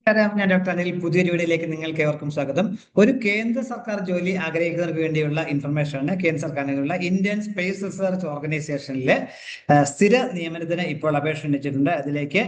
ഞാൻ ഡോക്ടർ അനിൽ. പുതിയൊരു വീഡിയോയിലേക്ക് നിങ്ങൾക്ക് ഏവർക്കും സ്വാഗതം. ഒരു കേന്ദ്ര സർക്കാർ ജോലി ആഗ്രഹിക്കുന്നവർക്ക് വേണ്ടിയുള്ള ഇൻഫർമേഷനാണ്. കേന്ദ്ര സർക്കാരിനുള്ള ഇന്ത്യൻ സ്പേസ് റിസർച്ച് ഓർഗനൈസേഷനിലെ സ്ഥിര നിയമനത്തിന് ഇപ്പോൾ അപേക്ഷ ക്ഷണിച്ചിട്ടുണ്ട്. അതിലേക്ക്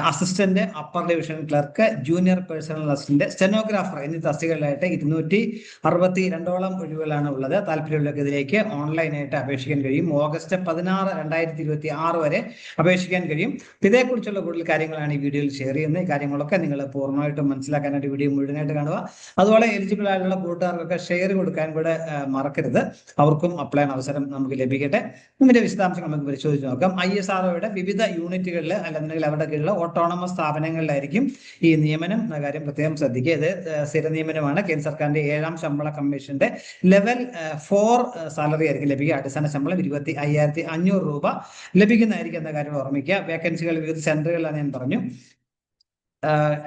assistant, upper division clerk, junior personal assistant, stenographer എന്നീ തസ്തികകളിലായിട്ട് 262 ഒഴിവുകളാണ് ഉള്ളത്. താല്പര്യമുള്ളവർക്ക് ഇതിലേക്ക് ഓൺലൈനായിട്ട് അപേക്ഷിക്കാൻ കഴിയും. ഓഗസ്റ്റ് 16, 2026 വരെ അപേക്ഷിക്കാൻ കഴിയും. ഇതേക്കുറിച്ചുള്ള കൂടുതൽ കാര്യങ്ങളാണ് ഈ വീഡിയോയിൽ ഷെയർ ചെയ്യുന്നത്. ഈ കാര്യങ്ങളൊക്കെ നിങ്ങൾ പൂർണ്ണമായിട്ടും മനസ്സിലാക്കാനായിട്ട് വീഡിയോ മുഴുവനായിട്ട് കാണുക. അതുപോലെ എലിജിബിൾ ആയിട്ടുള്ള കൂട്ടുകാർക്കൊക്കെ ഷെയർ കൊടുക്കാൻ കൂടെ മറക്കരുത്. അവർക്കും അപ്ലൈ അവസരം നമുക്ക് ലഭിക്കട്ടെ. ഇതിന്റെ വിശദാംശങ്ങൾ നമുക്ക് പരിശോധിച്ച് നോക്കാം. ISROയുടെ വിവിധ യൂണിറ്റുകളിൽ അല്ലെന്നുണ്ടെങ്കിൽ അവരുടെ കീഴിലുള്ള ഓട്ടോണമസ് സ്ഥാപനങ്ങളിലായിരിക്കും ഈ നിയമനം എന്ന കാര്യം പ്രത്യേകം ശ്രദ്ധിക്കുക. ഇത് സ്ഥിര നിയമനമാണ്. കേന്ദ്ര സർക്കാരിന്റെ 7ാം ശമ്പള കമ്മീഷന്റെ ലെവൽ 4 സാലറി ആയിരിക്കും ലഭിക്കുക. അടിസ്ഥാന ശമ്പളം 25,500 രൂപ ലഭിക്കുന്നതായിരിക്കും എന്ന കാര്യം ഓർമ്മിക്കുക. വേക്കൻസികൾ വിവിധ സെന്ററുകളിലാണ് ഞാൻ പറഞ്ഞു.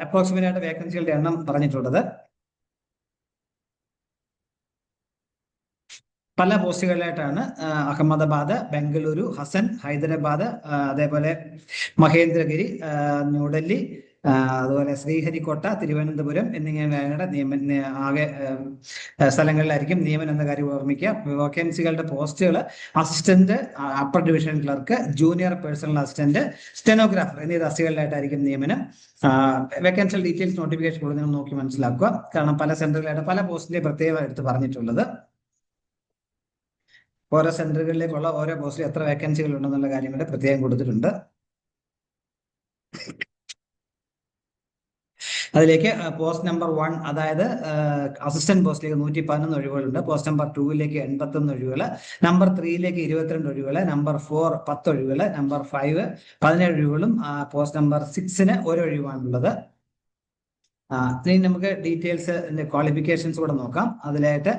അപ്രോക്സിമേറ്റ് ആയിട്ട് വേക്കൻസികളുടെ എണ്ണം പറഞ്ഞിട്ടുള്ളത്. പല പോസ്റ്റുകളിലായിട്ടാണ്. അഹമ്മദാബാദ്, ബംഗളൂരു, ഹസൻ, ഹൈദരാബാദ്, അതേപോലെ മഹേന്ദ്രഗിരി, ന്യൂഡൽഹി, അതുപോലെ ശ്രീഹരിക്കോട്ട, തിരുവനന്തപുരം എന്നിങ്ങനെ ആകെ സ്ഥലങ്ങളിലായിരിക്കും നിയമനം എന്ന കാര്യം ഓർമ്മിക്കുക. വേക്കൻസികളുടെ പോസ്റ്റുകൾ assistant, upper division clerk, junior personal assistant, stenographer എന്നീ തസ്തികകളിലായിട്ടായിരിക്കും നിയമനം. വേക്കൻസി ഡീറ്റെയിൽസ് നോട്ടിഫിക്കേഷൻ കൂടുതലും നോക്കി മനസ്സിലാക്കുക. കാരണം പല സെന്ററുകളായിട്ട് പല പോസ്റ്റിലെ പ്രത്യേകം എടുത്ത് പറഞ്ഞിട്ടുള്ളത്. ഓരോ സെന്ററുകളിലേക്കുള്ള ഓരോ പോസ്റ്റിൽ എത്ര വേക്കൻസികൾ ഉണ്ടെന്നുള്ള കാര്യം കൂടെ പ്രത്യേകം കൊടുത്തിട്ടുണ്ട്. അതിലേക്ക് പോസ്റ്റ് നമ്പർ 1, അതായത് അസിസ്റ്റന്റ് പോസ്റ്റിലേക്ക് 111 ഒഴിവുകളുണ്ട്. പോസ്റ്റ് നമ്പർ 2ലേക്ക് 81 ഒഴിവുകൾ, നമ്പർ 3ലേക്ക് 22 ഒഴിവുകൾ, നമ്പർ 4 10 ഒഴിവുകൾ, നമ്പർ 5 17 ഒഴിവുകളും, പോസ്റ്റ് നമ്പർ 6ന് 1 ഒഴിവാണുള്ളത്. ഇനി നമുക്ക് ഡീറ്റെയിൽസ് ക്വാളിഫിക്കേഷൻസ് കൂടെ നോക്കാം. അതിലായിട്ട്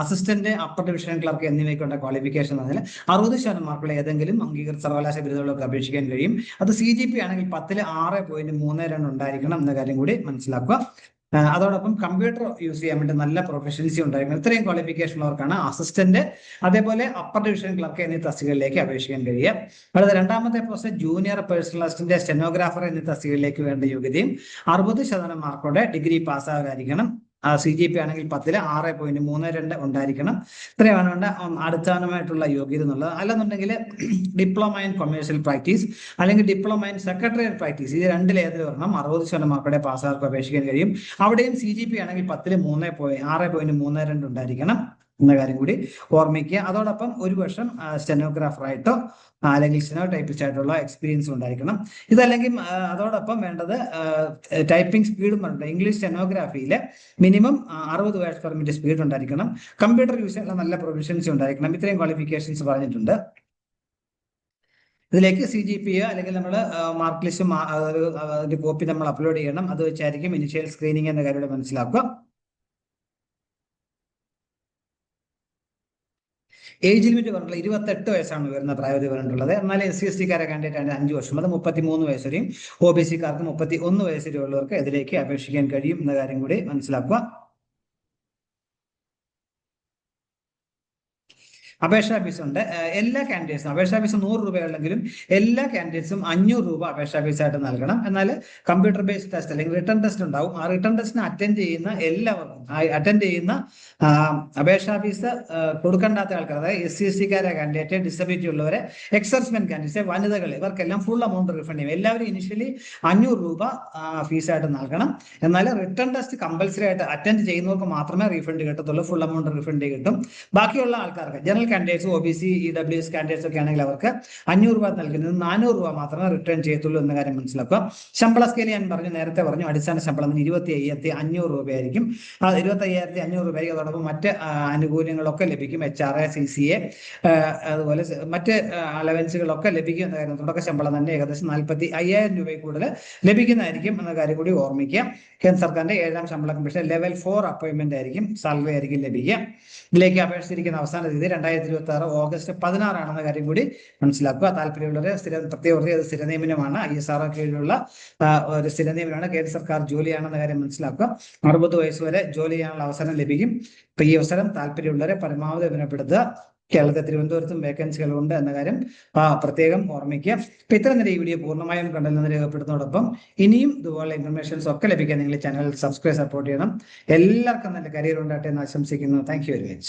അസിസ്റ്റന്റ്, അപ്പർ ഡിവിഷൻ ക്ലർക്ക് എന്നിവയ്ക്കുള്ള ക്വാളിഫിക്കേഷൻ അതിൽ 60% മാർക്കുള്ള ഏതെങ്കിലും അംഗീകൃത സർവകലാശാല ബിരുദങ്ങൾക്ക് അപേക്ഷിക്കാൻ കഴിയും. അത് CGP ആണെങ്കിൽ 10ൽ 6.32 ഉണ്ടായിരിക്കണം എന്ന കാര്യം കൂടി മനസ്സിലാക്കുക. അതോടൊപ്പം കമ്പ്യൂട്ടർ യൂസ് ചെയ്യാൻ വേണ്ടി നല്ല പ്രൊഫഷൻസി ഉണ്ടായിരിക്കണം. ഇത്രയും ക്വാളിഫിക്കേഷൻ ഉള്ളവർക്കാണ് അസിസ്റ്റന്റ്, അതേപോലെ അപ്പർ ഡിവിഷൻ ക്ലർക്ക് എന്നീ തസ്തികകളിലേക്ക് അപേക്ഷിക്കാൻ കഴിയുക. അടുത്ത രണ്ടാമത്തെ post junior personal assistant, stenographer എന്നീ തസ്തികകളിലേക്ക് വേണ്ട യോഗ്യതയും 60% മാർക്കോടെ ഡിഗ്രി പാസ്സാകാതിരിക്കണം. CGP ആണെങ്കിൽ 10ൽ 6.32 ഉണ്ടായിരിക്കണം. ഇത്രയാണ് വേണ്ട അടിസ്ഥാനമായിട്ടുള്ള യോഗ്യത എന്നുള്ളത്. അല്ലെന്നുണ്ടെങ്കിൽ ഡിപ്ലോമ ഇൻ കൊമേഴ്സ്യൽ പ്രാക്ടീസ് അല്ലെങ്കിൽ ഡിപ്ലോമ ഇൻ സെക്രട്ടറിയൽ പ്രാക്ടീസ്, ഇത് രണ്ടിലേതിൽ വരണം. 60% മാർക്കോടെ പാസ്സാർക്ക് അപേക്ഷിക്കാൻ കഴിയും. അവിടെയും CGP ആണെങ്കിൽ 10ൽ 6.32 ഉണ്ടായിരിക്കണം എന്ന കാര്യം കൂടി ഓർമ്മിക്കുക. അതോടൊപ്പം 1 വർഷം സ്റ്റെനോഗ്രാഫറായിട്ടോ അല്ലെങ്കിൽ സ്റ്റെനോ ടൈപ്പിസ്റ്റ് ആയിട്ടുള്ള എക്സ്പീരിയൻസ് ഉണ്ടായിരിക്കണം. ഇതല്ലെങ്കിൽ അതോടൊപ്പം വേണ്ടത് ടൈപ്പിംഗ് സ്പീഡും ഉണ്ട്. ഇംഗ്ലീഷ് സ്റ്റെനോഗ്രാഫിയിൽ minimum 60 words per minute speed ഉണ്ടായിരിക്കണം. കമ്പ്യൂട്ടർ യൂസ് ചെയ്യാനുള്ള നല്ല പ്രൊഫഷൻസി ഉണ്ടായിരിക്കണം. ഇത്രയും ക്വാളിഫിക്കേഷൻസ് പറഞ്ഞിട്ടുണ്ട്. ഇതിലേക്ക് CGP അല്ലെങ്കിൽ നമ്മൾ മാർക്ക് ലിസ്റ്റും ഒരു കോപ്പി നമ്മൾ അപ്ലോഡ് ചെയ്യണം. അത് വെച്ചായിരിക്കും ഇനിഷ്യൽ സ്ക്രീനിങ് എന്ന കാര്യം മനസ്സിലാക്കുക. ഏജ് ലിമിറ്റ് പറഞ്ഞിട്ടുള്ള 28 വയസ്സാണ് വരുന്ന പ്രായപരിധി പറഞ്ഞിട്ടുള്ളത്. എന്നാൽ SC/ST കാൻഡിഡേറ്റ് ആണ് 5 വർഷം, അത് 33 വയസ്സ് വരെയും. OBC-കാർക്ക് 31 വയസ്സ് വരെയുള്ളവർക്ക് ഇതിലേക്ക് അപേക്ഷിക്കാൻ കഴിയും എന്ന കാര്യം കൂടി മനസ്സിലാക്കുക. അപേക്ഷാ ഫീസ് ഉണ്ട്. എല്ലാ കാൻഡിഡേറ്റ്സും അപേക്ഷാ ഫീസ് 100 രൂപയുള്ളെങ്കിലും എല്ലാ കാൻഡിഡേറ്റ്സും 500 രൂപ അപേക്ഷാ ഫീസായിട്ട് നൽകണം. എന്നാൽ കമ്പ്യൂട്ടർ ബേസ്ഡ് ടെസ്റ്റ് അല്ലെങ്കിൽ റിട്ടേൺ ടെസ്റ്റ് ഉണ്ടാവും. ആ റിട്ടേൺ ടെസ്റ്റിന് അറ്റൻഡ് ചെയ്യുന്ന എല്ലാവർക്കും അപേക്ഷാ ഫീസ് കൊടുക്കേണ്ടാത്ത ആൾക്കാർ, അതായത് SC/ST കാൻഡിഡേറ്റ്, ഡിസബിലിറ്റി ഉള്ളവരെ, എക്സർസ്മെൻ കാൻഡിഡേറ്റ്സ്, വനിതകൾ, ഇവർക്കെല്ലാം ഫുൾ എമൗണ്ട് റിഫണ്ട് ചെയ്യും. എല്ലാവരും ഇനിഷ്യലി 500 രൂപ ഫീസായിട്ട് നൽകണം. എന്നാൽ റിട്ടേൺ ടെസ്റ്റ് കമ്പൽസറി ആയിട്ട് അറ്റൻഡ് ചെയ്യുന്നവർക്ക് മാത്രമേ റീഫണ്ട് കിട്ടത്തുള്ളൂ. ഫുൾ എമൗണ്ട് റീഫണ്ട് കിട്ടും. ബാക്കിയുള്ള ആൾക്കാർക്ക്, general candidates, OBC, EWS candidates ഒക്കെ ആണെങ്കിൽ അവർക്ക് 500 രൂപ നൽകുന്നത് 400 രൂപ മാത്രമേ റിട്ടേൺ ചെയ്യത്തുള്ളൂ എന്ന കാര്യം മനസ്സിലാക്കുക. ശമ്പള സ്കെയിൽ ഞാൻ നേരത്തെ പറഞ്ഞു. അടിസ്ഥാന ശമ്പളം 25,500 രൂപയായിരിക്കും. 25,500 രൂപയ്ക്ക് അതോടൊപ്പം മറ്റ് ആനുകൂല്യങ്ങളൊക്കെ ലഭിക്കും. HRA, CCA, അതുപോലെ മറ്റ് അലവൻസുകളൊക്കെ ലഭിക്കും എന്ന കാര്യം. തുടക്ക ശമ്പളം തന്നെ ഏകദേശം 45,000 രൂപയിൽ കൂടുതൽ ലഭിക്കുന്നതായിരിക്കും എന്ന കാര്യം കൂടി ഓർമ്മിക്കുക. കേന്ദ്ര സർക്കാരിന്റെ 7ാം ശമ്പള കമ്മീഷൻ ലെവൽ 4 അപ്പോയിന്റ്മെന്റ് ആയിരിക്കും, സാലറി ആയിരിക്കും ലഭിക്കുക. ഇതിലേക്ക് അപേക്ഷിച്ചിരിക്കുന്ന അവസാന തീയതി 2026 ഓഗസ്റ്റ് 16 ആണെന്ന കാര്യം കൂടി മനസ്സിലാക്കുക. താല്പര്യമുള്ളവരെ പ്രത്യേക സ്ഥിര നിയമനമാണ്. ISRO കീഴിലുള്ള ഒരു സ്ഥിര നിയമനമാണ്. കേന്ദ്ര സർക്കാർ ജോലിയാണെന്ന കാര്യം മനസ്സിലാക്കുക. 60 വയസ്സ് വരെ ജോലി ചെയ്യാനുള്ള അവസരം ലഭിക്കും. ഈ അവസരം താല്പര്യമുള്ളവരെ പരമാവധി ഉപയോഗപ്പെടുത്തുക. കേരളത്തെ തിരുവനന്തപുരത്തും വേക്കൻസികൾ ഉണ്ട് എന്ന കാര്യം പ്രത്യേകം ഓർമ്മിക്കുക. ഇപ്പൊ ഇത്ര നേരം ഈ വീഡിയോ പൂർണ്ണമായും കണ്ടെന്ന് രേഖപ്പെടുത്തുന്നതോടൊപ്പം ഇനിയും ഇതുപോലെ ഇൻഫർമേഷൻസ് ഒക്കെ ലഭിക്കാൻ നിങ്ങൾ ചാനൽ സബ്സ്ക്രൈബ് സപ്പോർട്ട് ചെയ്യണം. എല്ലാവർക്കും നല്ല കരിയർ ഉണ്ടാകട്ടെ എന്ന് ആശംസിക്കുന്നു. Thank you very much.